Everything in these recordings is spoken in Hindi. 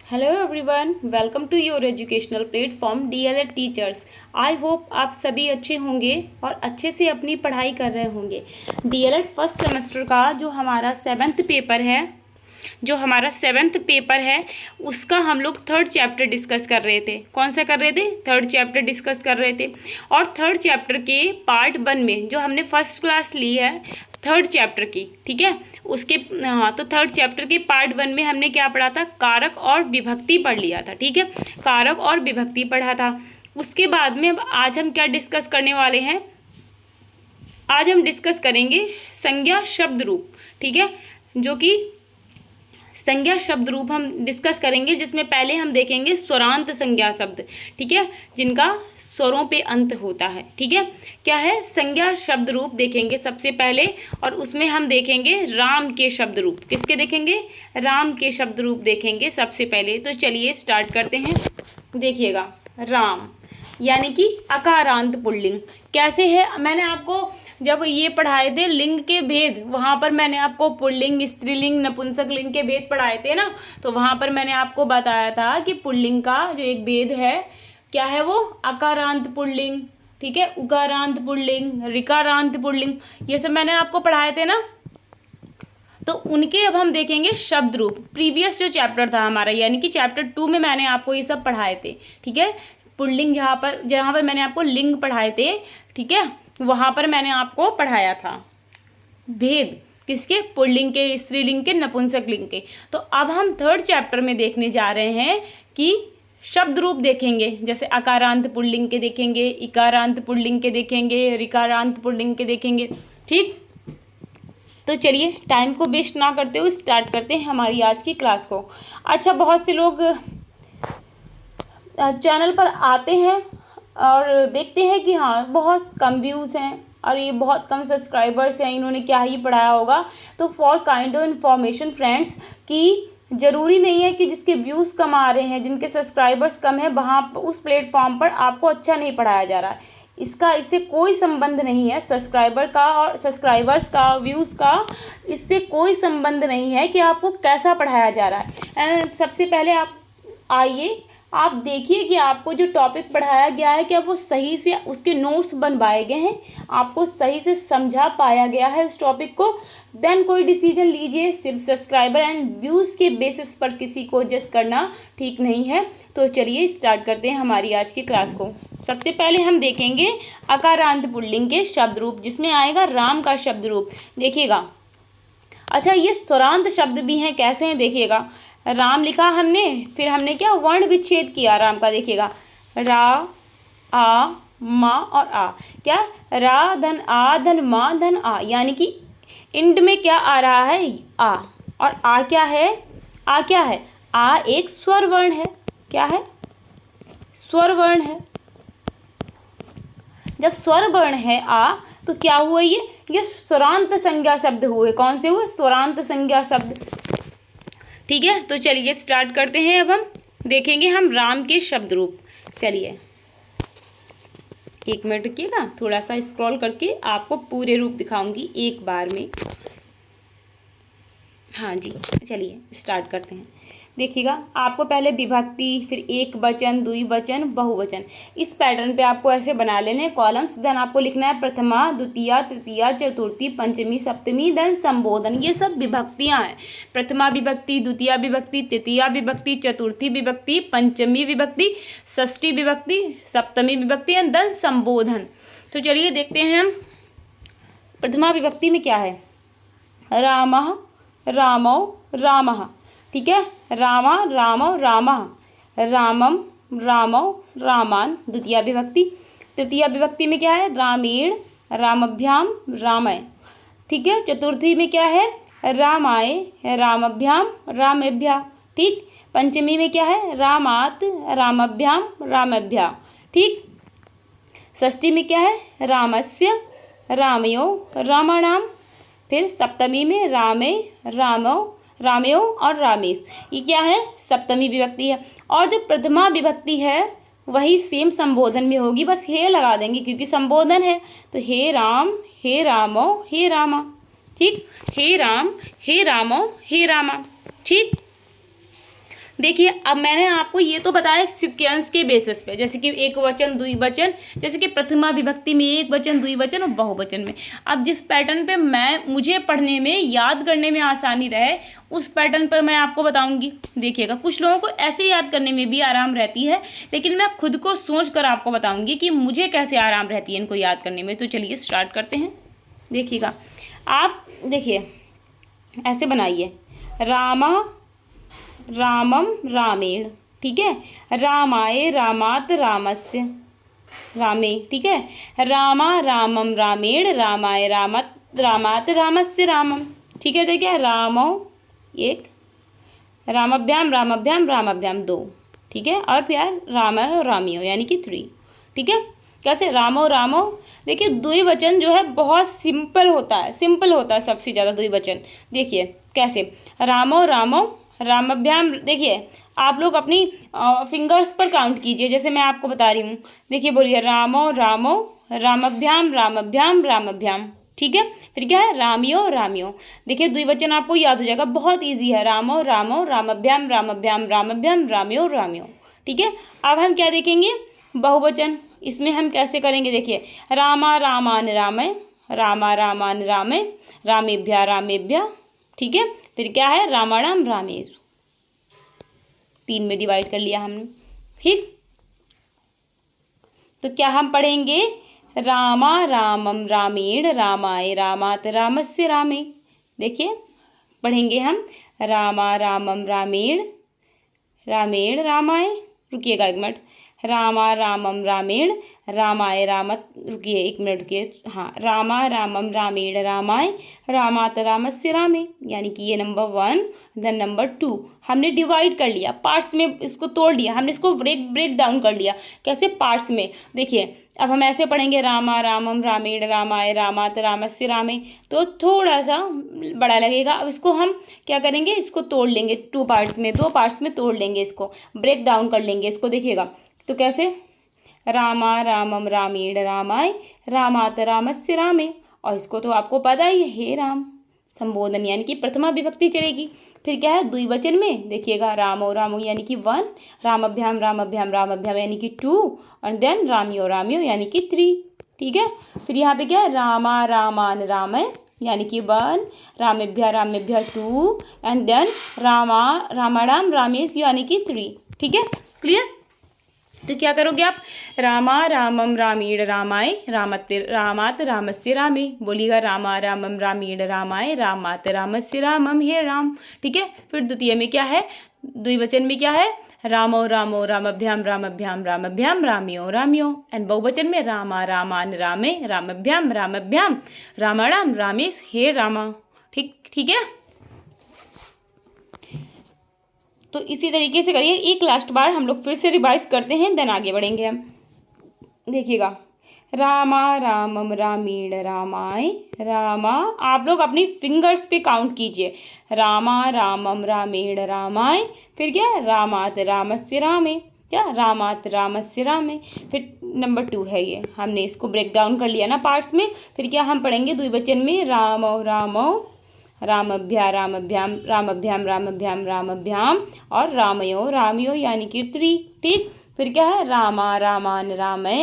Hello everyone, welcome to your educational platform DElEd teachers. I hope आप सभी अच्छे होंगे और अच्छे से अपनी पढ़ाई कर रहे होंगे। डीएलएड फर्स्ट सेमेस्टर का जो हमारा सेवन्थ पेपर है उसका हम लोग थर्ड चैप्टर डिस्कस कर रहे थे। कौन सा कर रहे थे? थर्ड चैप्टर डिस्कस कर रहे थे। और थर्ड चैप्टर के पार्ट 1 में जो हमने फर्स्ट क्लास ली है थर्ड चैप्टर की, ठीक है, उसके तो थर्ड चैप्टर के पार्ट 1 में हमने क्या पढ़ा था? कारक और विभक्ति पढ़ लिया था, ठीक है, कारक और विभक्ति पढ़ा था। उसके बाद में अब आज हम क्या डिस्कस करने वाले हैं? आज हम डिस्कस करेंगे संज्ञा शब्द रूप, ठीक है, जो कि संज्ञा शब्द रूप हम डिस्कस करेंगे, जिसमें पहले हम देखेंगे स्वरांत संज्ञा शब्द, ठीक है, जिनका स्वरों पे अंत होता है, ठीक है। क्या है? संज्ञा शब्द रूप देखेंगे सबसे पहले, और उसमें हम देखेंगे राम के शब्द रूप। किसके देखेंगे? राम के शब्द रूप देखेंगे सबसे पहले। तो चलिए स्टार्ट करते हैं। देखिएगा, राम यानी कि अकारांत पुल्लिंग कैसे है? मैंने आपको जब ये पढ़ाए थे लिंग के भेद, वहाँ पर मैंने आपको पुल्लिंग, स्त्रीलिंग, नपुंसक लिंग के भेद पढ़ाए थे ना, तो वहाँ पर मैंने आपको बताया था कि पुल्लिंग का जो एक भेद है, क्या है वो? अकारांत पुल्लिंग, ठीक है, उकारांत पुल्लिंग, ऋकारांत पुल्लिंग, ये सब मैंने आपको पढ़ाए थे ना। तो उनके अब हम देखेंगे शब्द रूप। प्रीवियस जो चैप्टर था हमारा, यानी कि चैप्टर 2 में मैंने आपको ये सब पढ़ाए थे, ठीक है। पुल्लिंग जहाँ पर मैंने आपको लिंग पढ़ाए थे, ठीक है, वहाँ पर मैंने आपको पढ़ाया था भेद किसके? पुल्लिंग के, स्त्रीलिंग के, नपुंसक लिंग के। तो अब हम थर्ड चैप्टर में देखने जा रहे हैं कि शब्द रूप देखेंगे, जैसे अकारांत पुल्लिंग के देखेंगे, इकारांत पुल्लिंग के देखेंगे, ऋकारांत पुल्लिंग के देखेंगे, ठीक। तो चलिए टाइम को वेस्ट ना करते हुए स्टार्ट करते हैं हमारी आज की क्लास को। अच्छा, बहुत से लोग चैनल पर आते हैं और देखते हैं कि हाँ बहुत कम व्यूज़ हैं और ये बहुत कम सब्सक्राइबर्स हैं, इन्होंने क्या ही पढ़ाया होगा। तो for kind of information friends, कि ज़रूरी नहीं है कि जिसके व्यूज़ कम आ रहे हैं, जिनके सब्सक्राइबर्स कम है, वहाँ उस प्लेटफॉर्म पर आपको अच्छा नहीं पढ़ाया जा रहा है। इससे कोई संबंध नहीं है सब्सक्राइबर का और सब्सक्राइबर्स का, व्यूज़ का, इससे कोई संबंध नहीं है कि आपको कैसा पढ़ाया जा रहा है। सबसे पहले आप आइए, आप देखिए कि आपको जो टॉपिक पढ़ाया गया है क्या वो सही से उसके नोट्स बनवाए गए हैं, आपको सही से समझा पाया गया है उस टॉपिक को, देन कोई डिसीजन लीजिए। सिर्फ सब्सक्राइबर एंड व्यूज़ के बेसिस पर किसी को जज करना ठीक नहीं है। तो चलिए स्टार्ट करते हैं हमारी आज की क्लास को। सबसे पहले हम देखेंगे अकारांत पुल्लिंग के शब्द रूप, जिसमें आएगा राम का शब्द रूप। देखिएगा, अच्छा ये स्वरांत शब्द भी हैं, कैसे हैं देखिएगा। राम लिखा हमने, फिर हमने क्या वर्ण विच्छेद किया राम का। देखिएगा, रा, आ, मा और आ, क्या? रा धन आ धन मा धन आ, यानी कि इंड में क्या आ रहा है? आ। और आ क्या है? आ क्या है? आ एक स्वर वर्ण है। क्या है? स्वर वर्ण है। जब स्वर वर्ण है आ, तो क्या हुआ? ये स्वरांत संज्ञा शब्द हुए। कौन से हुए? स्वरांत संज्ञा शब्द, ठीक है। तो चलिए स्टार्ट करते हैं। अब हम देखेंगे हम राम के शब्द रूप। चलिए 1 मिनट रुकिएगा, थोड़ा सा स्क्रॉल करके आपको पूरे रूप दिखाऊंगी एक बार में। हाँ जी, चलिए स्टार्ट करते हैं। देखिएगा, आपको पहले विभक्ति, फिर एक वचन, द्विवचन, बहुवचन, इस पैटर्न पे आपको ऐसे बना लेने हैं कॉलम्स। देन आपको लिखना है प्रथमा, द्वितीया, तृतीया, चतुर्थी, पंचमी, सप्तमी, देन संबोधन। ये सब विभक्तियाँ हैं। प्रथमा विभक्ति, द्वितीया विभक्ति, तृतीया विभक्ति, चतुर्थी विभक्ति, पंचमी विभक्ति, षष्ठी विभक्ति, सप्तमी विभक्ति एंड देन संबोधन। तो चलिए देखते हैं हम प्रथमा विभक्ति में क्या है। रामः, रामौ, रामः, ठीक है, रामा, रामौ, रामः, रामम, रामौ, रामान, द्वितीया विभक्ति। तृतीया विभक्ति में क्या है? रामेण, रामभ्याम, रामय, ठीक है। चतुर्थी में क्या है? रामाय, रामभ्याम, रामेभ्या, ठीक। पंचमी में क्या है? रामात, रामभ्याम, रामभ्या, ठीक। षष्ठी में क्या है? रामस्य, रामयो, रामाणाम। फिर सप्तमी में रामे, रामो, रामयो और रामेश। ये क्या है? सप्तमी विभक्ति है। और जो प्रथमा विभक्ति है वही सेम संबोधन में होगी, बस हे लगा देंगे क्योंकि संबोधन है। तो हे राम, हे रामो, हे रामा, ठीक। हे राम, हे रामो, हे रामा, ठीक। देखिए अब मैंने आपको ये तो बताया सिक्वेंस के बेसिस पे, जैसे कि एक वचन द्विवचन, जैसे कि प्रथमा विभक्ति में एक वचन द्विवचन और बहुवचन में। अब जिस पैटर्न पे मुझे पढ़ने में याद करने में आसानी रहे उस पैटर्न पर मैं आपको बताऊंगी। देखिएगा कुछ लोगों को ऐसे याद करने में भी आराम रहती है, लेकिन मैं खुद को सोच कर आपको बताऊंगी कि मुझे कैसे आराम रहती है इनको याद करने में। तो चलिए स्टार्ट करते हैं। देखिएगा आप देखिए ऐसे बनाइए, रामा रामम रामेण, ठीक है, रामाय रामात रामस्य रामे, ठीक है, रामा रामम रामेण रामाय रामत रामात रामस्य रामम, ठीक है। देखिए रामो एक, रामभ्याम रामभ्याम रामभ्याम दो, ठीक है, और फिर रामयो रामियो यानी कि 3, ठीक है। कैसे रामो रामो, देखिए द्विवचन जो है बहुत सिंपल होता है, सिंपल होता है सबसे ज़्यादा द्विवचन। देखिए कैसे, रामो रामो रामभ्याम, देखिए आप लोग अपनी फिंगर्स पर काउंट कीजिए जैसे मैं आपको बता रही हूँ। देखिए बोलिए रामो रामो रामभ्याम रामभ्याम रामभ्याम, ठीक है। फिर क्या है, रामियो रामियो। देखिए द्विवचन आपको याद हो जाएगा, बहुत इजी है, रामो रामो रामभ्याम रामभ्याम रामभ्याम रामियो रामियो, ठीक है। अब हम क्या देखेंगे, बहुवचन। इसमें हम कैसे करेंगे, देखिए रामा रामान रामय, रामा रामान रामय, रामेभ्या रामेभ्या, ठीक है। फिर क्या है, रामाणाम रामेषु, 3 में डिवाइड कर लिया हमने, ठीक। तो क्या हम पढ़ेंगे, रामा रामम रामेण रामाय रामात रामस्य रामे। देखिए पढ़ेंगे हम रामा रामम रामेण रामेण रामाय, रुकिएगा 1 मिनट, रामा रामम रामेण रामाय रामत, रुकिए 1 मिनट रुकिए, हाँ, रामा रामम रामेण रामाय रामात रामस्य रामे, यानी कि ये नंबर 1, देन नंबर 2 हमने डिवाइड कर लिया, पार्ट्स में इसको तोड़ लिया हमने, इसको ब्रेक डाउन कर लिया, कैसे, पार्ट्स में। देखिए अब हम ऐसे पढ़ेंगे, रामा रामम रामेण रामाय रामात रामस्य रामे, तो थोड़ा सा बड़ा लगेगा। अब इसको हम क्या करेंगे, इसको तोड़ लेंगे 2 पार्ट्स में, 2 पार्ट्स में तोड़ लेंगे, इसको ब्रेक डाउन कर लेंगे इसको। देखिएगा तो कैसे, रामा रामम रामेण रामाय रामात रामस्य रामे, और इसको तो आपको पता ही है, हे राम, संबोधन यानी कि प्रथमा विभक्ति चलेगी। फिर क्या है, द्विवचन में देखिएगा, रामो रामो यानी कि 1, रामभ्याम रामभ्याम रामभ्याम यानी कि 2, और देन रामियो रामियो यानी कि 3, ठीक है। फिर यहाँ पे क्या है, रामा रामान रामय यानी कि 1, रामेभ्या रामेभ्या 2, एंड देन रामा रामाणाम रामेश यानी कि 3, ठीक है, क्लियर। तो क्या करोगे आप, रामा रामम रामेण रामाय रामात रामस्य रामे, बोलिएगा रामा रामम रामेण रामाय रामात रामस्य रामम, हे राम, ठीक है। फिर द्वितीय में क्या है, द्विवचन में क्या है, रामो रामो रामभ्याम रामभ्याम रामभ्याम रामियो रामियो, एंड बहुवचन में रामा रामान रामे रामभ्याम रामभ्याम रामाणाम रामेश, हे रामा, ठीक है। तो इसी तरीके से करिए, एक लास्ट बार हम लोग फिर से रिवाइज करते हैं, देन आगे बढ़ेंगे हम। देखिएगा, रामा रामम रामेण रामाय रामा, आप लोग अपनी फिंगर्स पे काउंट कीजिए, रामा रामम रामेण रामाय, फिर क्या, रामात रामस्य रामे, क्या, रामात रामस्य रामे। फिर नंबर 2 है ये, हमने इसको ब्रेक डाउन कर लिया ना पार्ट्स में। फिर क्या हम पढ़ेंगे, द्विवचन में रामो रामो रामभ्या रामभ्याम रामभ्याम रामभ्याम रामभ्याम, और रामयो रामयो यानी कि 3, ठीक। फिर क्या है, रामा रामान रामय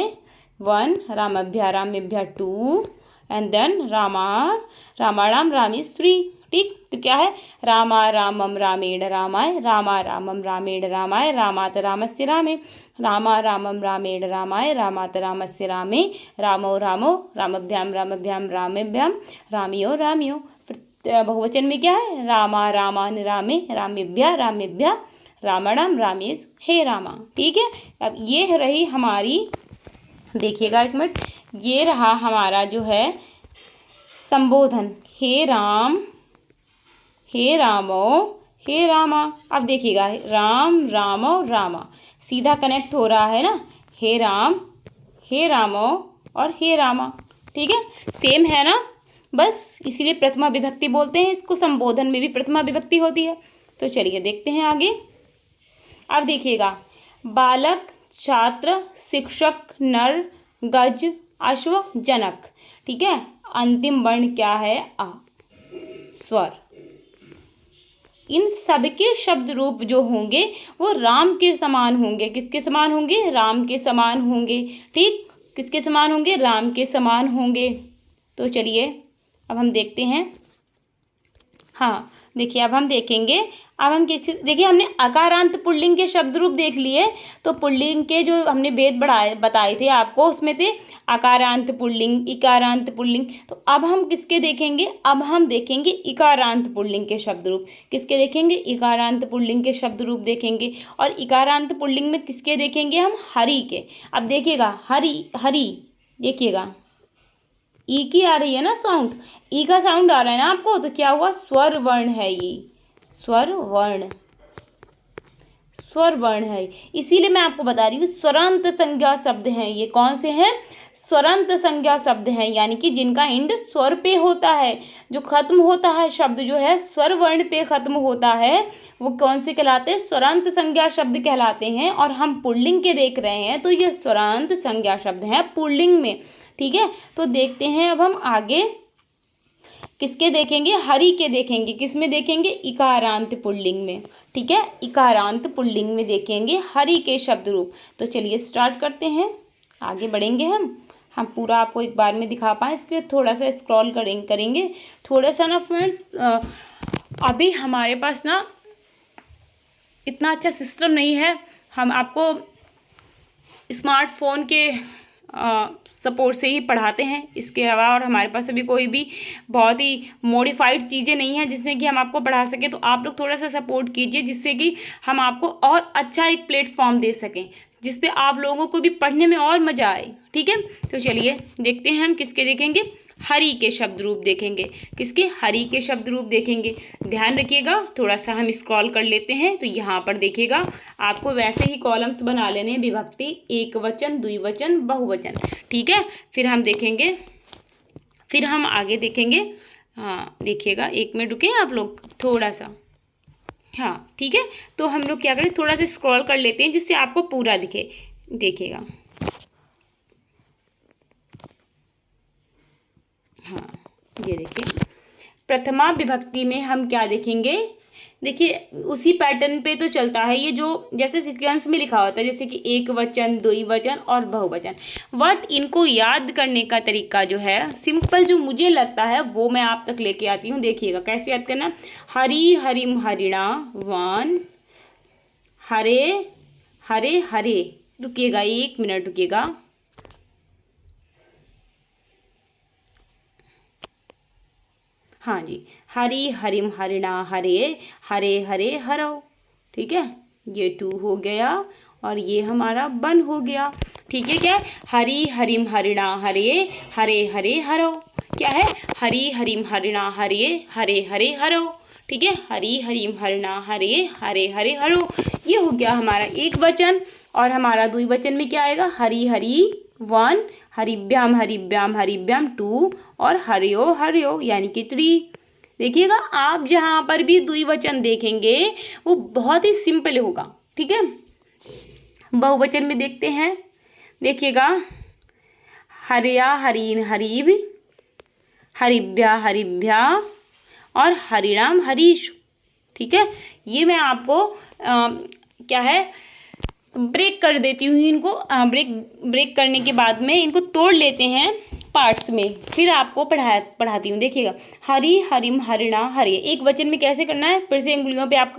1, रामभ्या रामेभ्या 2, एंड देन रामाणाम रामेश 3, ठीक। तो क्या है, रामा रामम रामेण रामाय रामा रामम रामेण रामाय रामात रामस्य रामे, रामा रामम रामेण रामाय रामात रामस्य रामे, रामो रामो रामभ्याम रामभ्याम रामेभ्याम रामियो रामियो। बहुवचन में क्या है, रामा रामान रामे रामेभ्या रामेभ्या रामाणाम रामेश, हे रामा, ठीक है। अब ये रही हमारी, देखिएगा 1 मिनट, ये रहा हमारा जो है संबोधन, हे राम, हे रामो, हे रामा। अब देखिएगा, राम रामो रामा सीधा कनेक्ट हो रहा है ना, हे राम, हे रामो और हे रामा, ठीक है, सेम है ना, बस इसीलिए प्रथमा विभक्ति बोलते हैं इसको, संबोधन में भी प्रथमा विभक्ति होती है। तो चलिए देखते हैं आगे। अब देखिएगा, बालक, छात्र, शिक्षक, नर, गज, अश्व, जनक, ठीक है। अंतिम वर्ण क्या है, आ, स्वर, इन सबके शब्द रूप जो होंगे वो राम के समान होंगे। किसके समान होंगे? राम के समान होंगे। ठीक, किसके समान होंगे? राम के समान होंगे। तो चलिए अब हम देखते हैं। हाँ देखिए, अब हम देखेंगे, अब हम देखिए, हमने अकारांत पुल्लिंग के शब्द रूप देख लिए। तो पुल्लिंग के जो हमने भेद बताए थे आपको, उसमें थे अकारांत पुल्लिंग, इकारांत पुल्लिंग। तो अब हम किसके देखेंगे? अब हम देखेंगे इकारांत पुल्लिंग के शब्द रूप। किसके देखेंगे? इकारांत पुल्लिंग के शब्द रूप देखेंगे। और इकारांत पुल्लिंग में किसके देखेंगे हम? हरि के। अब देखिएगा, हरि हरि, देखिएगा ई की आ रही है ना साउंड, ई का साउंड आ रहा है ना आपको, तो क्या हुआ? स्वर वर्ण है ये, स्वर वर्ण, स्वर वर्ण है। इसीलिए मैं आपको बता रही हूँ स्वरांत संज्ञा शब्द हैं ये। कौन से हैं? स्वरांत संज्ञा शब्द हैं, यानी कि जिनका एंड स्वर पे होता है, जो खत्म होता है शब्द जो है स्वर वर्ण पे खत्म होता है, वो कौन से कहलाते हैं? स्वरांत संज्ञा शब्द कहलाते हैं। और हम पुल्लिंग के देख रहे हैं, तो ये स्वरांत संज्ञा शब्द हैं पुल्लिंग में। ठीक है, तो देखते हैं अब हम आगे किसके देखेंगे? हरि के देखेंगे। किस में देखेंगे? इकारांत पुल्लिंग में। ठीक है, इकारांत पुल्लिंग में देखेंगे हरि के शब्द रूप। तो चलिए स्टार्ट करते हैं, आगे बढ़ेंगे हम पूरा आपको एक बार में दिखा पाएँ, इसके लिए थोड़ा सा स्क्रॉल करेंगे थोड़ा सा ना फ्रेंड्स। अभी हमारे पास ना इतना अच्छा सिस्टम नहीं है, हम आपको स्मार्टफोन के सपोर्ट से ही पढ़ाते हैं। इसके अलावा और हमारे पास अभी कोई भी बहुत ही मॉडिफाइड चीज़ें नहीं हैं जिससे कि हम आपको पढ़ा सकें। तो आप लोग थोड़ा सा सपोर्ट कीजिए, जिससे कि हम आपको और अच्छा एक प्लेटफॉर्म दे सकें, जिस पे आप लोगों को भी पढ़ने में और मज़ा आए। ठीक है, तो चलिए देखते हैं हम किसके देखेंगे? हरि के शब्द रूप देखेंगे। किसके? हरि के शब्द रूप देखेंगे। ध्यान रखिएगा, थोड़ा सा हम स्क्रॉल कर लेते हैं। तो यहाँ पर देखिएगा, आपको वैसे ही कॉलम्स बना लेने हैं, विभक्ति, एक वचन, द्विवचन, बहुवचन। ठीक है, फिर हम देखेंगे, फिर हम आगे देखेंगे। हाँ देखिएगा, 1 मिनट रुके आप लोग थोड़ा सा। हाँ ठीक है, तो हम लोग क्या करें, थोड़ा सा स्क्रॉल कर लेते हैं जिससे आपको पूरा दिखे। देखिएगा, हाँ ये देखिए, प्रथमा विभक्ति में हम क्या देखेंगे? देखिए उसी पैटर्न पे तो चलता है ये, जो जैसे सीक्वेंस में लिखा होता है, जैसे कि एक वचन, द्विवचन और बहुवचन। बट इनको याद करने का तरीका जो है सिंपल, जो मुझे लगता है वो मैं आप तक लेके आती हूँ। देखिएगा कैसे याद करना। हरि हरिम हरिणा वन, हरे हरे हरे, रुकिएगा 1 मिनट रुकिएगा। हाँ जी, हरि हरिम हरिणा हरे, हरे हरे हरो। ठीक है, ये 2 हो गया और ये हमारा 1 हो गया। ठीक है, क्या है? हरि हरिम हरिणा हरे, हरे हरे हरो। क्या है? हरि हरिम हरिणा हरे, हरे हरे हरो। ठीक है, हरि हरिम हरिणा हरे, हरे हरे हरो। ये हो गया हमारा एक वचन। और हमारा द्विवचन में क्या आएगा? हरि हरि 1, हरिभ्याम हरिभ्याम हरिभ्याम 2 और हरियो हरियो यानी कि 3। देखिएगा, आप जहाँ पर भी द्विवचन देखेंगे वो बहुत ही सिंपल होगा। ठीक है, बहुवचन में देखते हैं। देखिएगा, हरिया हरीन हरीब, हरिभ्या हरिभ्या और हरिणाम हरीश। ठीक है, ये मैं आपको क्या है ब्रेक कर देती हूँ इनको। ब्रेक करने के बाद में इनको तोड़ लेते हैं पार्ट्स में, फिर आपको पढ़ाती हूँ। देखिएगा, हरि हरिम हरिणा हरे, एक वचन में कैसे करना है, फिर से उंगलियों पे आप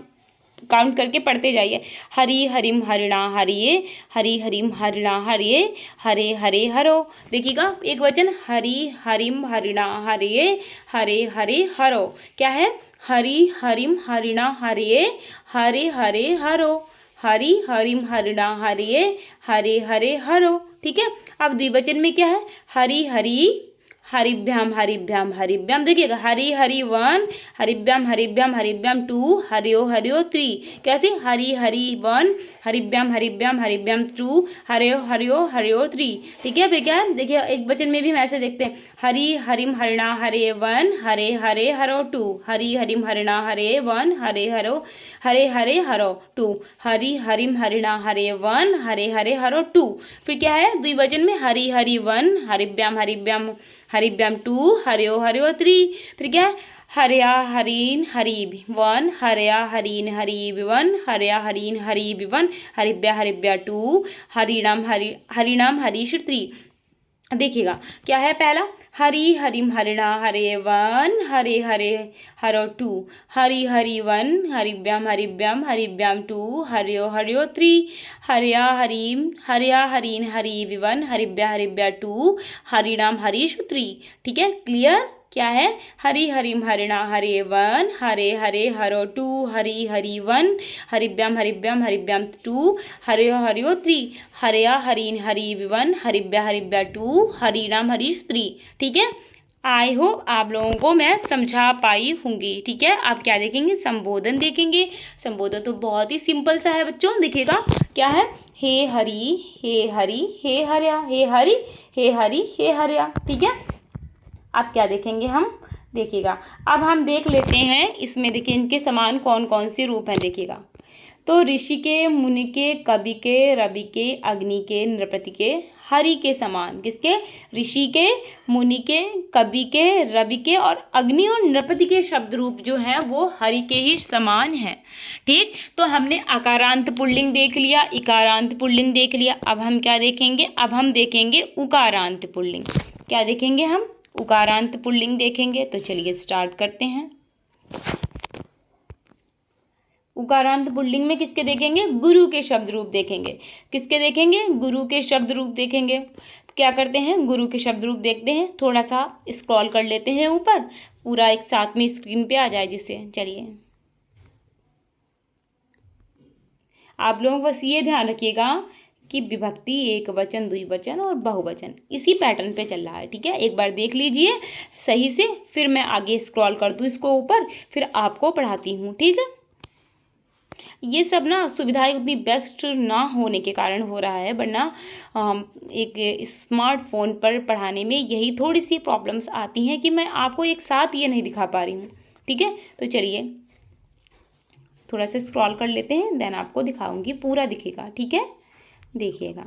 काउंट करके पढ़ते जाइए। हरि हरिम हरिणा हरिये, हरि हरिम हरिणा हरिये, हरे हरे हरो। देखिएगा, एक वचन, हरि हरिम हरिणा हरिये, हरे हरे हरो। क्या है? हरि हरिम हरिणा हरिये, हरे हरे हरो, हरि हरिम हरिणा हरिये, हरे हरे हरो। ठीक है, अब द्विवचन में क्या है? हरि हरि हरिभ्याम हरिभ्याम हरिभ्याम। देखिएगा, हरि हरि 1, हरिभ्याम हरिभ्याम हरिभ्याम 2, हरियो हरियो 3। कैसे? हरि हरि 1, हरिभ्याम हरिभ्याम हरिभ्याम 2, हरियो हरियो हरियो 3। ठीक है, फिर क्या है? देखिए, एक वचन में भी हम ऐसे देखते हैं, हरि हरिम हरिणा हरे 1, हरे हरे हरो 2, हरि हरिम हरिणा हरे 1, हरे हरो हरे हरे हरो 2, हरि हरिम हरिणा हरे 1, हरे हरे हरो 2। फिर क्या है? द्विवचन में हरि हरि 1, हरिभ्याम हरिभ्याम हरिभ्याम 2, हरियो हरियो 3। फिर क्या है? हरया हरीन हरि वन, हरया हरीन हरि वन, हरया हरीन हरि वन, हरिभ्या हरिभ्या टू, हरिणाम हरीश थ्री। देखिएगा क्या है पहला, हरि हरिम हरिणा हरे वन, हरे हरे हरो टू, हरि हरि वन, हरिभ्याम हरिभ्याम टू, हर्यो हर्यो थ्री, हरया हरीन हरि वन, हरिभ्या हरिभ्या टू, हरिणाम हरीश थ्री। ठीक है, क्लियर। क्या है, हरि हरिम हरिणा हरे वन, हरे हरे हरो टू, हरि हरि वन, हरिभ्याम टू, हर्यो हर्यो थ्री, हरया हरीन हरि वन, हरिभ्या टू, हरिणाम हरीश थ्री। ठीक है, आई होप आप लोगों को मैं समझा पाई होंगी। ठीक है, आप क्या देखेंगे, संबोधन देखेंगे। संबोधन तो बहुत ही सिंपल सा है बच्चों, देखिएगा क्या है, हे हरि हे हरि हे हरया, हे हरि हे हरि हे हरया। ठीक है, अब क्या देखेंगे हम, देखिएगा अब हम देख लेते हैं इसमें। देखिए इनके समान कौन कौन से रूप हैं, देखिएगा तो ऋषि के, मुनि के, कवि के, रवि के, अग्नि के, नृपति के, हरि के समान। किसके, ऋषि के, मुनि के, कवि के, रवि के और अग्नि और नृपति के शब्द रूप जो हैं वो हरि के ही समान हैं। ठीक, तो हमने अकारांत पुल्लिंग देख लिया, इकारांत पुल्लिंग देख लिया। अब हम क्या देखेंगे, अब हम देखेंगे उकारांत पुल्लिंग। क्या देखेंगे हम, उकारांत पुल्लिंग देखेंगे। तो चलिए स्टार्ट करते हैं। उकारांत पुल्लिंग में किसके देखेंगे, गुरु के शब्द रूप देखेंगे। किसके देखेंगे, गुरु के शब्द रूप देखेंगे। तो क्या करते हैं, गुरु के शब्द रूप देखते हैं, थोड़ा सा स्क्रॉल कर लेते हैं ऊपर, पूरा एक साथ में स्क्रीन पे आ जाए जिससे। चलिए आप लोग बस ये ध्यान रखिएगा कि विभक्ति, एक वचन, द्विवचन और बहुवचन इसी पैटर्न पे चल रहा है। ठीक है, एक बार देख लीजिए सही से, फिर मैं आगे स्क्रॉल कर दूँ इसको ऊपर, फिर आपको पढ़ाती हूँ। ठीक है, ये सब ना सुविधाएं उतनी बेस्ट ना होने के कारण हो रहा है, वरना एक स्मार्टफोन पर पढ़ाने में यही थोड़ी सी प्रॉब्लम्स आती हैं कि मैं आपको एक साथ ये नहीं दिखा पा रही हूँ। ठीक है, तो चलिए थोड़ा सा स्क्रॉल कर लेते हैं, देन आपको दिखाऊंगी, पूरा दिखेगा। ठीक है, देखिएगा।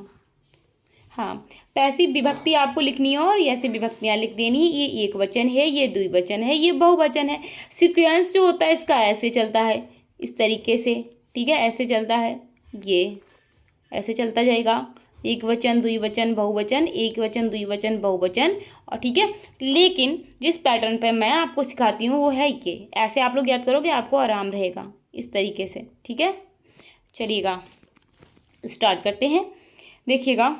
हाँ, पैसिव विभक्ति आपको लिखनी है और ऐसे विभक्तियाँ लिख देनी है। ये एक वचन है, ये द्विवचन है, ये बहुवचन है। सीक्वेंस जो होता है इसका ऐसे चलता है, इस तरीके से। ठीक है, ऐसे चलता है, ये ऐसे चलता जाएगा, एक वचन द्विवचन बहुवचन, एक वचन द्विवचन बहुवचन। और ठीक है, लेकिन जिस पैटर्न पे मैं आपको सिखाती हूँ वो है ये, ऐसे आप लोग याद करोगे आपको आराम रहेगा, इस तरीके से। ठीक है, चलिएगा स्टार्ट करते हैं। देखिएगा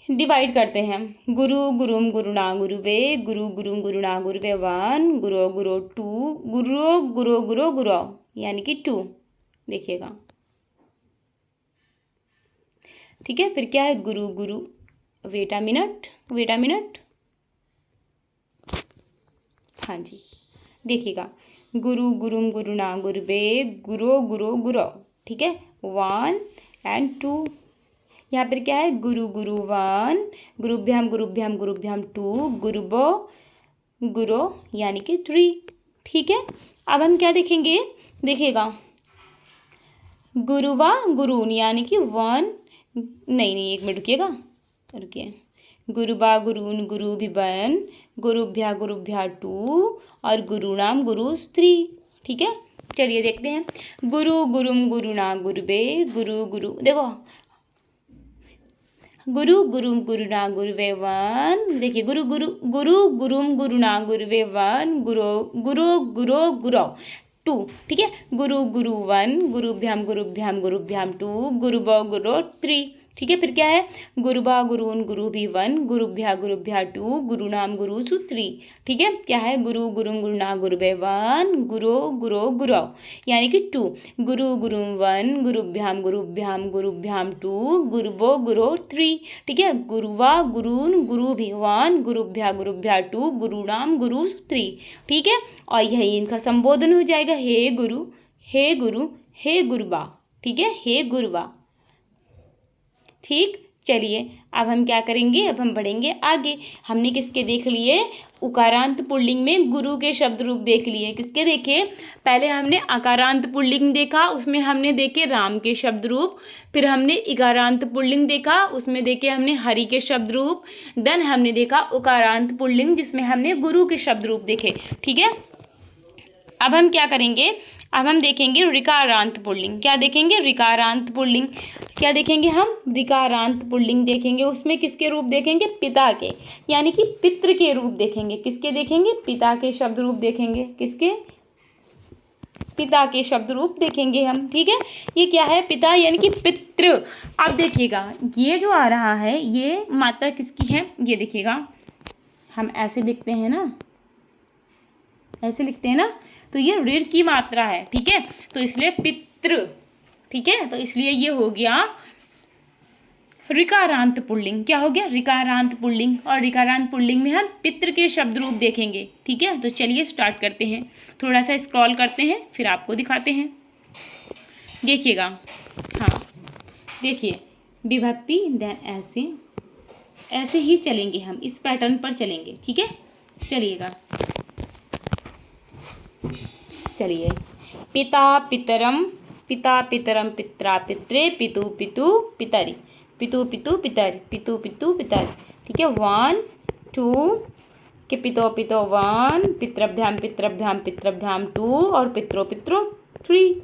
डिवाइड करते हैं, गुरु गुरुम गुरुणा गुरुवे, गुरु गुरुम गुरुणा गुरुवे वन, गुरु गुरु टू, गुरु गुरु गुरु गुरु यानी कि टू। देखिएगा ठीक है, फिर क्या है, गुरु गुरु, वेट अ मिनट, हाँ जी, देखिएगा गुरु गुरुम गुरुणा गुरुवे, गुरु गुरु गुरु। ठीक है, 1 and 2। यहाँ पर क्या है, गुरु गुरु 1, गुरुभ्याम 2, गुरुबो गुरु यानी कि 3। ठीक है, अब हम क्या देखेंगे, देखिएगा गुरुवा गुरुन यानी कि 1, नहीं एक मिनट रुकिए, गुरुबा गुरुन गुरु भी 1, गुरुभ्या 2 और गुरुणाम गुरु 3। ठीक है, चलिए देखते हैं, गुरु गुरुम गुरुणा गुरुवे, गुरु गुरु, देखो गुरु गुरुम गुरुणा गुरुवे 1, देखिए गुरु गुरुम गुरुणा गुरुवे 1, गुरु गुरु गुरु गुरु 2। ठीक है, गुरु गुरु 1, गुरुभ्याम 2, गुरुबो गुरु 3। ठीक है, फिर क्या है, गुरुबा गुरुन गुरु भी 1, गुरुभ्या 2, गुरुनाम गुरु 3। ठीक है, क्या है, गुरु गुरुम गुरुना गुरुवे 1, गुरु गुरु गुरु यानी कि 2, गुरु गुरुम 1, गुरुभ्याम 2, गुरुबो गुरु 3। ठीक है, गुरुवा गुरुन गुरु भी 1, गुरुभ्या 2, गुरुनाम गुरु 3। ठीक है, और यही इनका संबोधन हो जाएगा, हे गुरु हे गुरुबा। ठीक है, हे गुरुबा। ठीक, चलिए अब हम क्या करेंगे, अब हम बढ़ेंगे आगे। हमने किसके देख लिए, उकारांत पुल्लिंग में गुरु के शब्द रूप देख लिए। किसके देखे, पहले हमने अकारांत पुल्लिंग देखा, उसमें हमने देखे राम के शब्द रूप। फिर हमने इकारांत पुल्लिंग देखा, उसमें देखे हमने हरि के शब्द रूप। देन हमने देखा उकारांत पुल्लिंग जिसमें हमने गुरु के शब्द रूप देखे। ठीक है, अब हम क्या करेंगे, अब हम देखेंगे ऋकारांत पुल्लिंग। क्या देखेंगे, ऋकारांत पुल्लिंग। क्या देखेंगे हम, ऋकारांत पुल्लिंग देखेंगे। उसमें किसके रूप देखेंगे, पिता के, यानी कि पितृ के रूप देखेंगे। किसके देखेंगे, पिता के शब्द रूप देखेंगे। किसके, पिता के शब्द रूप देखेंगे हम। ठीक है, ये क्या है, पिता यानी कि पितृ। अब देखिएगा ये जो आ रहा है ये मात्रा किसकी है, ये देखिएगा हम ऐसे लिखते हैं ना, ऐसे लिखते हैं ना, तो ये ऋण की मात्रा है। ठीक है, तो इसलिए पितृ। ठीक है, तो इसलिए ये हो गया ऋकारांत पुल्लिंग। क्या हो गया, ऋकारांत पुल्लिंग। और ऋकारांत पुल्लिंग में हम पितृ के शब्द रूप देखेंगे। ठीक है, तो चलिए स्टार्ट करते हैं। थोड़ा सा स्क्रॉल करते हैं फिर आपको दिखाते हैं। देखिएगा, हाँ देखिए विभक्ति, देन ऐसे ऐसे ही चलेंगे हम, इस पैटर्न पर चलेंगे। ठीक है, चलिएगा, चलिए पिता पितरम, पिता पितरम पित्रा पित्रे, पितु पितु पितरि, पितु पितु पितरि, पितु पितु पितरि। ठीक है, 1 2 के पितो पितो 1, पितृभ्याम पितृभ्याम पितृभ्याम 2 और पितरो पितरो 3।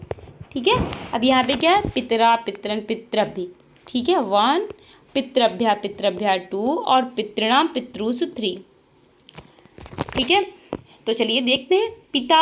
ठीक है, अब यहाँ पे क्या है, पितरा पितरन पितृभ्य। ठीक है, 1, पितृभ्या पितृभ्या 2 और पितृणाम पितृसु 3। ठीक है, तो चलिए देखते हैं। पिता,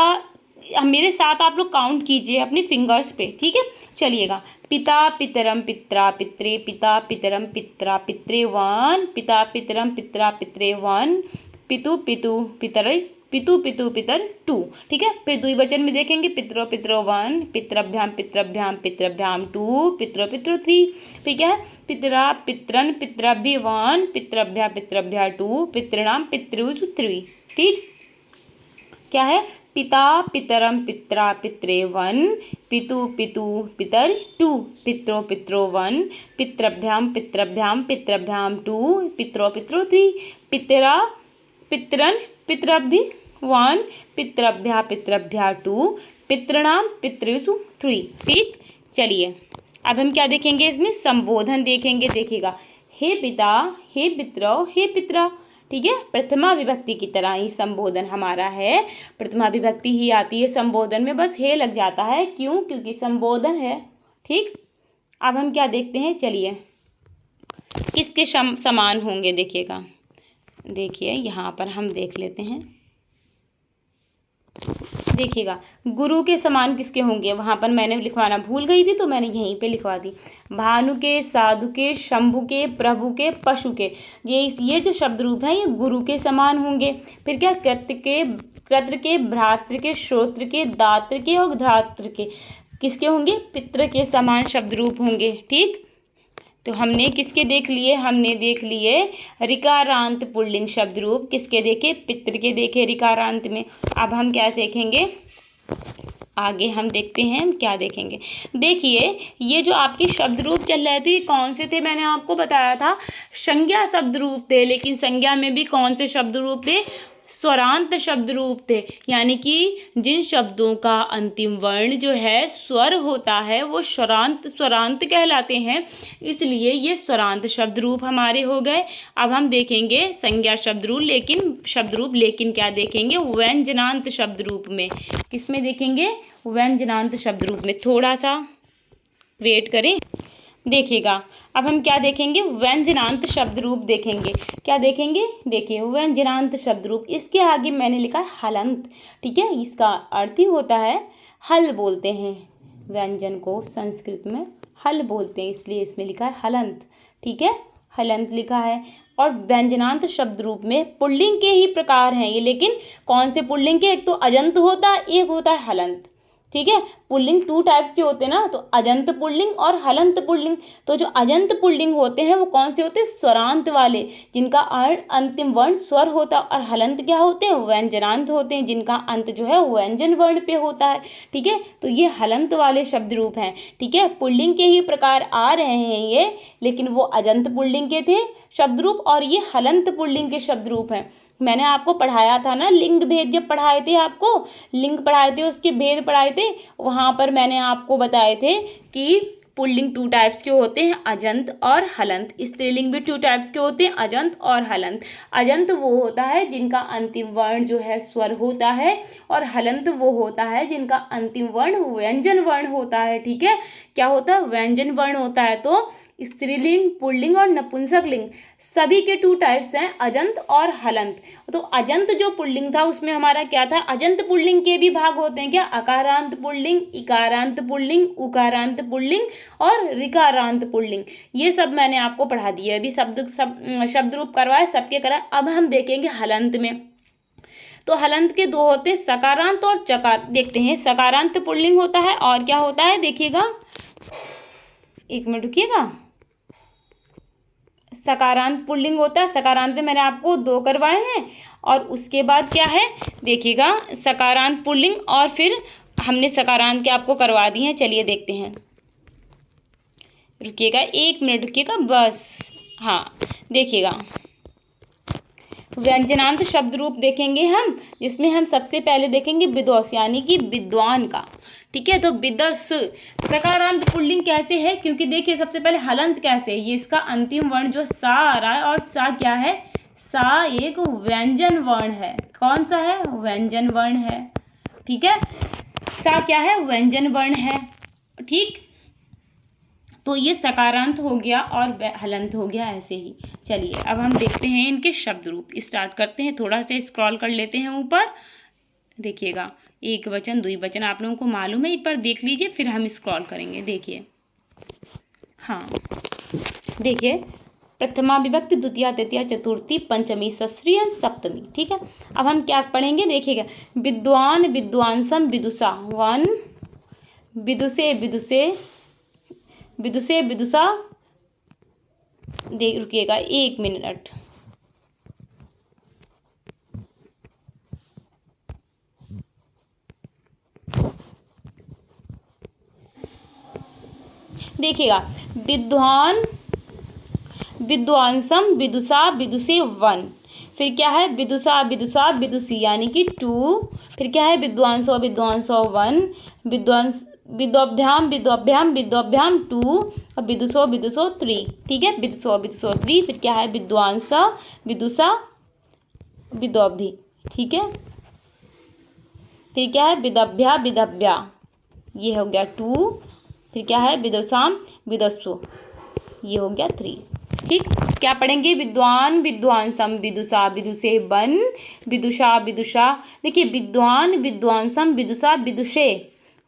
मेरे साथ आप लोग काउंट कीजिए अपने फिंगर्स पे। ठीक है, चलिएगा, पिता पितरम पित्रा पित्रे, पिता पितरम पित्रा पित्रे 1, पिता पितरम पित्रा पित्रे 1, पितु पितु पितर, पितु पितु पितर 2। ठीक है, फिर द्विवचन में देखेंगे, पितरो पितरो 1, पितृभ्याम पितृभ्याम पितृभ्याम 2, पितरो पितरो 3। ठीक है, पितरा पितरन पितृभ्य 1, पितृभ्या पितृभ्या 2, पितृणाम पितृसु 3। ठीक, क्या है, पिता पितरम पित्रा पित्रे 1, पितु पितु पितर 2, पितरो पितरो 1, पितृभ्याम पितृभ्याम पितृभ्याम 2, पितरो पितरो 3, पितरा पितरन पितृभ्य 1, पितृभ्या पितृभ्या 2, पितृणाम पितृसु 3। ठीक, चलिए अब हम क्या देखेंगे, इसमें संबोधन देखेंगे। देखिएगा, हे पिता, हे पितरो, हे पितरा। ठीक है, प्रथमा विभक्ति की तरह ही संबोधन हमारा है। प्रथमा विभक्ति ही आती है संबोधन में, बस हे लग जाता है। क्यों, क्योंकि संबोधन है। ठीक, अब हम क्या देखते हैं, चलिए किसके समान होंगे। देखिएगा, देखिए यहाँ पर हम देख लेते हैं। देखिएगा, गुरु के समान किसके होंगे, वहाँ पर मैंने लिखवाना भूल गई थी तो मैंने यहीं पे लिखवा दी। भानु के, साधु के, शंभु के, प्रभु के, पशु के, ये जो शब्द रूप हैं ये गुरु के समान होंगे। फिर क्या, कृत्य के, कृत्र के, भ्रातृ के, श्रोत्र के, दात्र के और धात्र के किसके होंगे, पितृ के समान शब्द रूप होंगे। ठीक, तो हमने किसके देख लिए, हमने देख लिए ऋकारांत पुल्लिंग शब्द रूप। किसके देखे, पितृ के देखे ऋकारांत में। अब हम क्या देखेंगे, आगे हम देखते हैं हम क्या देखेंगे। देखिए, ये जो आपके शब्द रूप चल रहे थे कौन से थे, मैंने आपको बताया था संज्ञा शब्द रूप थे। लेकिन संज्ञा में भी कौन से शब्द रूप थे, स्वरांत शब्द रूप थे। यानी कि जिन शब्दों का अंतिम वर्ण जो है स्वर होता है वो स्वरांत कहलाते हैं, इसलिए ये स्वरांत शब्द रूप हमारे हो गए। अब हम देखेंगे संज्ञा शब्द रूप, लेकिन क्या देखेंगे, व्यंजनांत शब्द रूप में। किस में देखेंगे, व्यंजनांत शब्द रूप में। थोड़ा सा वेट करें, देखिएगा अब हम क्या देखेंगे, व्यंजनांत शब्द रूप देखेंगे। क्या देखेंगे, देखिए व्यंजनांत शब्द रूप, इसके आगे मैंने लिखा है हलंत। ठीक है, इसका अर्थ ही होता है हल बोलते हैं, व्यंजन को संस्कृत में हल बोलते हैं, इसलिए इसमें लिखा है हलंत। ठीक है, हलंत लिखा है। और व्यंजनांत शब्द रूप में पुल्लिंग के ही प्रकार हैं ये, लेकिन कौन से पुल्लिंग के, एक तो अजंत होता है, एक होता है हलंत। ठीक है। पुल्लिंग 2 टाइप्स के होते हैं ना, तो अजंत पुल्लिंग और हलंत पुल्लिंग। तो जो अजंत पुल्लिंग होते हैं वो कौन से होते हैं? स्वरांत वाले, जिनका अंतिम वर्ण स्वर होता है। और हलंत क्या होते हैं? व्यंजनांत होते हैं, जिनका अंत जो है व्यंजन वर्ण पे होता है। ठीक है, तो ये हलंत वाले शब्द रूप हैं। ठीक है, पुल्लिंग के ही प्रकार आ रहे हैं ये, लेकिन वो अजंत पुल्लिंग के थे शब्द रूप, और ये हलंत पुल्लिंग के शब्द रूप हैं। मैंने आपको पढ़ाया था ना लिंग भेद, जब पढ़ाए थे आपको लिंग पढ़ाए थे, उसके भेद पढ़ाए थे, वहाँ पर मैंने आपको बताए थे कि पुल्लिंग 2 टाइप्स के होते हैं, अजंत और हलंत। स्त्रीलिंग भी 2 टाइप्स के होते हैं, अजंत और हलंत। अजंत वो होता है जिनका अंतिम वर्ण जो है स्वर होता है, और हलंत वो होता है जिनका अंतिम वर्ण व्यंजन वर्ण होता है। ठीक है, क्या होता है? व्यंजन वर्ण होता है। तो स्त्रीलिंग, पुल्लिंग और नपुंसक लिंग सभी के 2 टाइप्स हैं, अजंत और हलंत। तो अजंत जो पुल्लिंग था उसमें हमारा क्या था? अजंत पुल्लिंग के भी भाग होते हैं क्या? अकारांत पुल्लिंग, इकारांत पुल्लिंग, उकारांत पुल्लिंग और ऋकारांत पुल्लिंग। ये सब मैंने आपको पढ़ा दिया, अभी शब्द रूप करवाए, सबके कराए। अब हम देखेंगे हलंत में। तो हलंत के 2 होते हैं, सकारांत और चकार। देखते हैं, सकारांत पुल्लिंग होता है और क्या होता है, देखिएगा, 1 मिनट रुकिएगा। सकारांत पुल्लिंग होता है, सकारांत में मैंने आपको 2 करवाए हैं। और उसके बाद क्या है, देखिएगा, सकारांत पुल्लिंग, और फिर हमने सकारांत के आपको करवा दिए हैं। चलिए देखते हैं, रुकिएगा 1 मिनट रुकिएगा बस। हाँ, देखिएगा, व्यंजनांत शब्द रूप देखेंगे हम, जिसमें हम सबसे पहले देखेंगे विदोस, यानी कि विद्वान का। ठीक है, तो विदस सकारांत पुल्लिंग कैसे है? क्योंकि देखिए सबसे पहले हलंत कैसे है, ये इसका अंतिम वर्ण जो सा आ रहा है, और सा क्या है? सा एक व्यंजन वर्ण है। कौन सा है? व्यंजन वर्ण है। ठीक है, सा क्या है? व्यंजन वर्ण है। ठीक, तो ये सकारांत हो गया और हलंत हो गया, ऐसे ही। चलिए अब हम देखते हैं इनके शब्द रूप, स्टार्ट करते हैं। थोड़ा सा स्क्रॉल कर लेते हैं ऊपर, देखिएगा, एक वचन, द्विवचन आप लोगों को मालूम है, एक बार देख लीजिए, फिर हम स्क्रॉल करेंगे। देखिए, हाँ, देखिए, प्रथमा विभक्ति, द्वितीया, तृतीया, चतुर्थी, पंचमी, षष्ठी, सप्तमी। ठीक है, अब हम क्या पढ़ेंगे, देखिएगा, विद्वान, विद्वांसम, विदुषा, 1, विदुषे, विदुषे, विदुषे, विदुषा, देख रुकिएगा 1 मिनट। देखिएगा, विद्वान, विद्वांसम, विदुषा, विदुषे, 1, फिर क्या है? विदुषा, विदुषा, विदुषी, यानी कि 2, फिर क्या है? विद्वांसो, विद्वांसो, 1, विद्वांस, विद्वभ्याम, विद्वभ्याम, विद्वभ्याम, 2, और विदुषो, विदुषो, 3। ठीक है, विदुषो, विदुषो, 3, फिर क्या है? विद्वांसा, विदुषा, विद्वभी। ठीक है, फिर क्या है? विदभ्या, विदभ्या, ये हो गया 2, फिर क्या है? विदुषाम, विदस्सु, ये हो गया 3। ठीक, क्या पढ़ेंगे? विद्वान, विद्वांसम, विदुषा, विदुषे, 1, विदुषा, विदुषा, देखिए, विद्वान, विद्वांसम, विदुषा, विदुषे,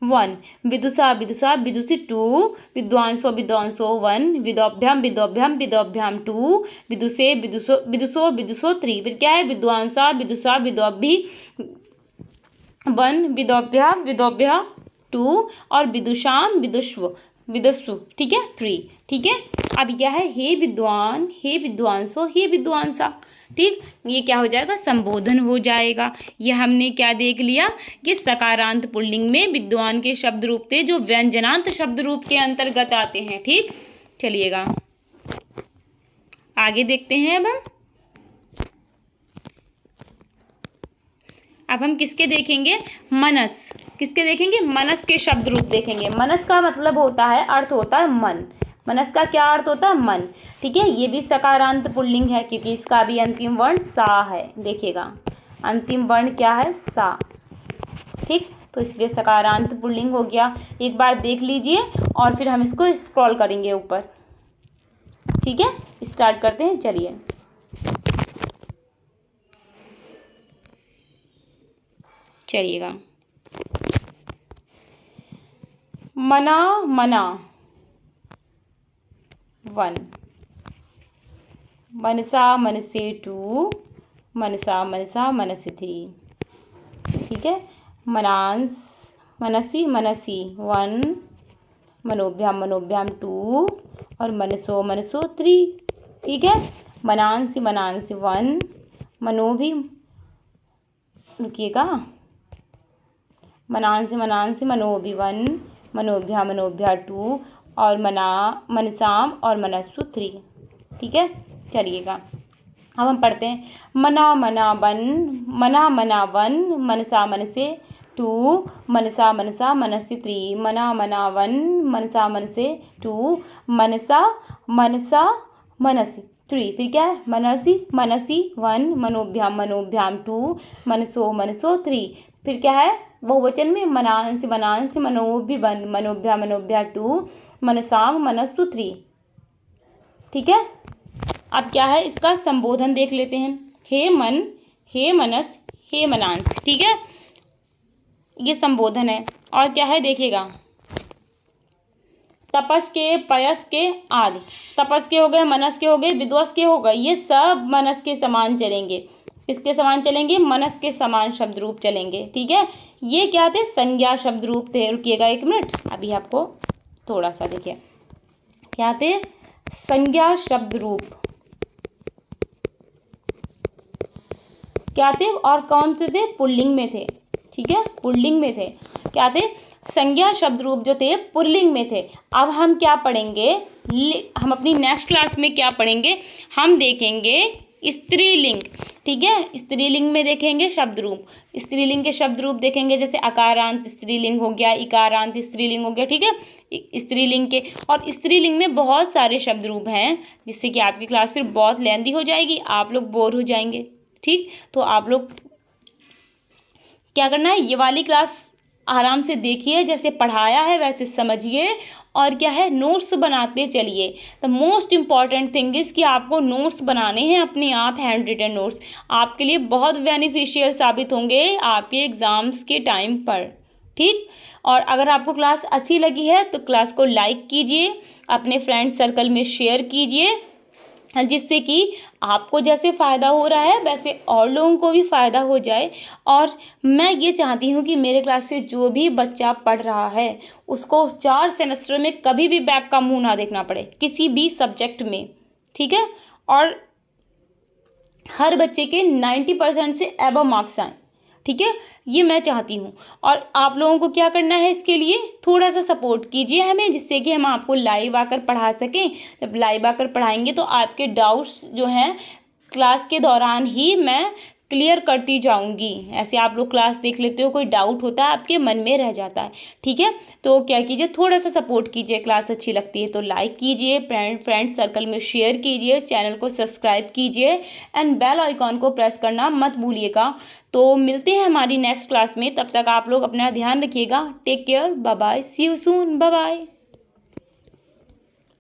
1, विदुषा, विदुषा, विदुषी, 2, विद्वांसो, विद्वांसो, 1, विदोभ्याम, विदोभ्याम, विदोभ्याम, 2, विदुषे, विदुषो, विदुषो, विदुषो, 3, फिर क्या है? विद्वांसा, विदुषा, विदोभी, 1, विदोभ्या, विदोभ्या, 2, और विदुषाम, विदुष्व, विदस्सु। ठीक है, 3। ठीक है, अब क्या है? हे विद्वान, हे विद्वांसो, हे विद्वांसा। ठीक, ये क्या हो जाएगा? संबोधन हो जाएगा। ये हमने क्या देख लिया कि सकारांत पुल्लिंग में विद्वान के शब्द रूप थे, जो व्यंजनांत शब्द रूप के अंतर्गत आते हैं। ठीक, चलिएगा आगे देखते हैं। अब हम किसके देखेंगे? मनस। किसके देखेंगे? मनस के शब्द रूप देखेंगे। मनस का मतलब होता है, अर्थ होता है मन। मनस का क्या अर्थ होता है? मन। ठीक है, ये भी सकारांत पुल्लिंग है, क्योंकि इसका भी अंतिम वर्ण सा है। देखिएगा, अंतिम वर्ण क्या है? सा। ठीक, तो इसलिए सकारांत पुल्लिंग हो गया। एक बार देख लीजिए और फिर हम इसको स्क्रॉल करेंगे ऊपर। ठीक है, स्टार्ट करते हैं, चलिए। चलिएगा, मना, मना, 1, मनसा, मनसे, 2, मनसा, मनसा, मनसे, 3। ठीक है, मनांस, मनसि मनसि 1, मनोभ्याम मनोभ्याम 2 और मनसो मनसो 3। ठीक है, मनांसि मनांसि 1, मनोभि रुकिएगा, मनांसि मनांसि मनोभि 1, मनोभ्या मनोभ्या 2 और मनसाम और मनस्सु 3। ठीक है, चलिएगा अब हम पढ़ते हैं। मना मना 1, मना मना 1, मनसा मनसे 2, मनसा मनसा मनसि 3, मना मना 1, मनसा मनसे 2, मनसा मनसा मनसि 3। फिर क्या है, मनसि मनसि 1, मनोभ्याम मनोभ्याम 2, मनसो मनसो 3। फिर क्या है, बहुवचन में मनांसि मनांसि मनोभि 1, मनोभ्या मनोभ्या 2, मनसाम मनस्तु 3। ठीक है, अब क्या है, इसका संबोधन देख लेते हैं। हे मन, हे मनस, हे मनांस। ठीक है, ये संबोधन है। और क्या है देखिएगा, तपस के, पयस के आदि। तपस के हो गए, मनस के हो गए, विद्वस के हो गए, ये सब मनस के समान चलेंगे। किसके समान चलेंगे, मनस के समान शब्द रूप चलेंगे। ठीक है, ये क्या थे, संज्ञा शब्द रूप थे। रुकिएगा 1 मिनट, अभी आपको थोड़ा सा देखिए क्या थे, संज्ञा शब्द रूप क्या थे और कौन से थे, पुल्लिंग में थे। ठीक है, पुल्लिंग में थे। क्या थे, संज्ञा शब्द रूप जो थे पुल्लिंग में थे। अब हम क्या पढ़ेंगे, हम अपनी नेक्स्ट क्लास में क्या पढ़ेंगे, हम देखेंगे स्त्रीलिंग। ठीक है, स्त्रीलिंग में देखेंगे शब्द रूप। स्त्रीलिंग के शब्द रूप देखेंगे, जैसे अकारांत स्त्रीलिंग हो गया, इकारांत स्त्रीलिंग हो गया। ठीक है, स्त्रीलिंग के, और स्त्रीलिंग में बहुत सारे शब्द रूप हैं, जिससे कि आपकी क्लास फिर बहुत लेंदी हो जाएगी, आप लोग बोर हो जाएंगे। ठीक, तो आप लोग क्या करना है, ये वाली क्लास आराम से देखिए, जैसे पढ़ाया है वैसे समझिए, और क्या है, नोट्स बनाते चलिए। The most important thing is कि आपको नोट्स बनाने हैं अपने आप, हैंड रिटन नोट्स आपके लिए बहुत बेनिफिशियल साबित होंगे आपके एग्ज़ाम्स के टाइम पर। ठीक, और अगर आपको क्लास अच्छी लगी है तो क्लास को लाइक कीजिए, अपने फ्रेंड सर्कल में शेयर कीजिए, जिससे कि आपको जैसे फ़ायदा हो रहा है वैसे और लोगों को भी फ़ायदा हो जाए। और मैं ये चाहती हूँ कि मेरे क्लास से जो भी बच्चा पढ़ रहा है उसको 4 सेमेस्टर में कभी भी बैक का मुंह ना देखना पड़े, किसी भी सब्जेक्ट में। ठीक है, और हर बच्चे के 90% से एबव मार्क्स आएँ। ठीक है, ये मैं चाहती हूँ। और आप लोगों को क्या करना है, इसके लिए थोड़ा सा सपोर्ट कीजिए हमें, जिससे कि हम आपको लाइव आकर पढ़ा सकें। जब लाइव आकर पढ़ाएंगे तो आपके डाउट्स जो हैं क्लास के दौरान ही मैं क्लियर करती जाऊंगी। ऐसे आप लोग क्लास देख लेते हो, कोई डाउट होता है आपके मन में रह जाता है। ठीक है, तो क्या कीजिए, थोड़ा सा सपोर्ट कीजिए। क्लास अच्छी लगती है तो लाइक कीजिए, फ्रेंड सर्कल में शेयर कीजिए, चैनल को सब्सक्राइब कीजिए एंड बेल आइकॉन को प्रेस करना मत भूलिएगा। तो मिलते हैं हमारी नेक्स्ट क्लास में, तब तक आप लोग अपना ध्यान रखिएगा। Take care, bye bye, see you soon, bye bye.